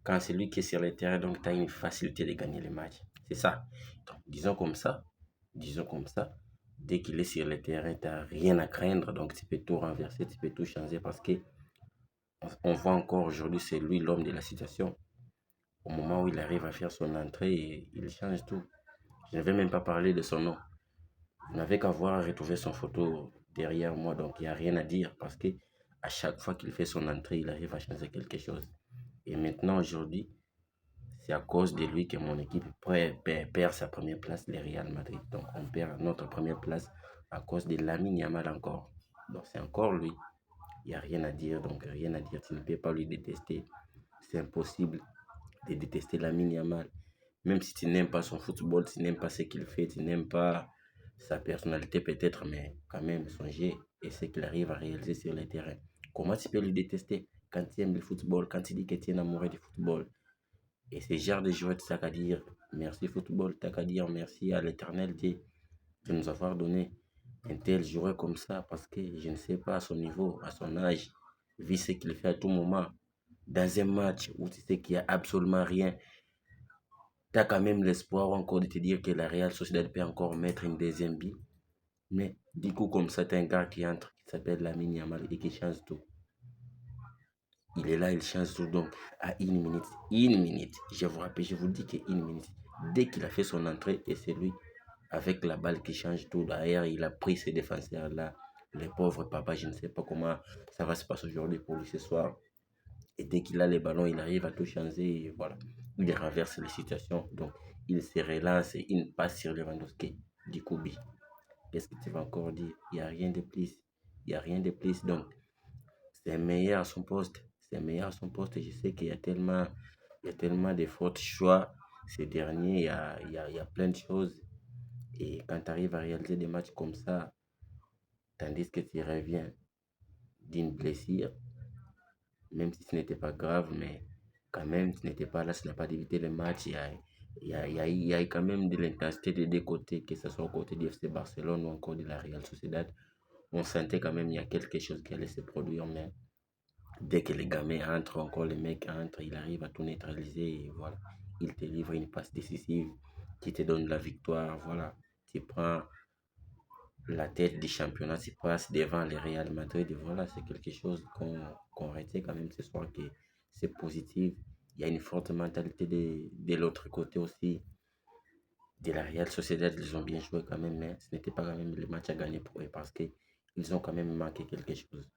Quand c'est lui qui est sur le terrain, donc tu as une facilité de gagner les matchs. C'est ça. Donc, disons comme ça, dès qu'il est sur le terrain, tu n'as rien à craindre. Donc, tu peux tout renverser, tu peux tout changer parce que on voit encore aujourd'hui, c'est lui l'homme de la situation. Au moment où il arrive à faire son entrée, il change tout. Je ne vais même pas parler de son nom. Vous n'avez qu'à voir retrouver son photo derrière moi, donc il n'y a rien à dire parce que à chaque fois qu'il fait son entrée, il arrive à changer quelque chose. Et maintenant, aujourd'hui, c'est à cause de lui que mon équipe perd sa première place, le Real Madrid. Donc on perd notre première place à cause de Lamine Yamal encore. Donc c'est encore lui. Il n'y a rien à dire, donc rien à dire. Tu ne peux pas lui détester. C'est impossible de détester Lamine Yamal. Même si tu n'aimes pas son football, tu n'aimes pas ce qu'il fait, tu n'aimes pas sa personnalité peut-être, mais quand même son jeu et ce qu'il arrive à réaliser sur le terrain. Comment tu peux lui détester quand tu aimes le football, quand tu dis que tu es amoureux du football? Et ce genre de joueur, tu n'as qu'à dire merci football, tu n'as qu'à dire merci à l'éternel Dieu de nous avoir donné un tel joueur comme ça parce que je ne sais pas à son niveau, à son âge, vu ce qu'il fait à tout moment, dans un match où tu sais qu'il n'y a absolument rien, tu as quand même l'espoir encore de te dire que la Real Sociedad peut encore mettre une deuxième bille. Mais du coup, comme ça, t'as un gars qui entre, qui s'appelle Lamine Yamal et qui change tout. Il est là, il change tout. Donc, à une minute, je vous rappelle, je vous dis qu'une minute, dès qu'il a fait son entrée, et c'est lui, avec la balle qui change tout, derrière, il a pris ses défenseurs-là. Les pauvres papa, je ne sais pas comment ça va se passer aujourd'hui pour lui ce soir. Et dès qu'il a les ballons, il arrive à tout changer. Et voilà, il renverse les situations. Donc, il se relance et il passe sur Lewandowski. Du coup, qu'est-ce que tu vas encore dire? Il n'y a rien de plus. Il n'y a rien de plus. Donc, c'est meilleur à son poste. C'est meilleur à son poste. Je sais qu'il y a tellement de fautes choix ces derniers. Il y a plein de choses. Et quand tu arrives à réaliser des matchs comme ça, tandis que tu reviens d'une blessure, même si ce n'était pas grave, mais quand même, tu n'étais pas là, tu n'as pas d'éviter le match. Il y a quand même de l'intensité des deux côtés, que ce soit au côté du FC Barcelone ou encore de la Real Sociedad. On sentait quand même il y a quelque chose qui allait se produire, mais dès que les gamins entrent, encore les mecs entrent, il arrive à tout neutraliser et voilà. Il te livre une passe décisive qui te donne la victoire. Voilà. Tu prends la tête du championnat, tu passes devant le Real Madrid. Et voilà, c'est quelque chose qu'on retient quand même ce soir, que c'est positif. Il y a une forte mentalité de l'autre côté aussi. De la Real Sociedad, ils ont bien joué quand même, mais ce n'était pas quand même le match à gagner pour eux parce qu'ils ont quand même manqué quelque chose.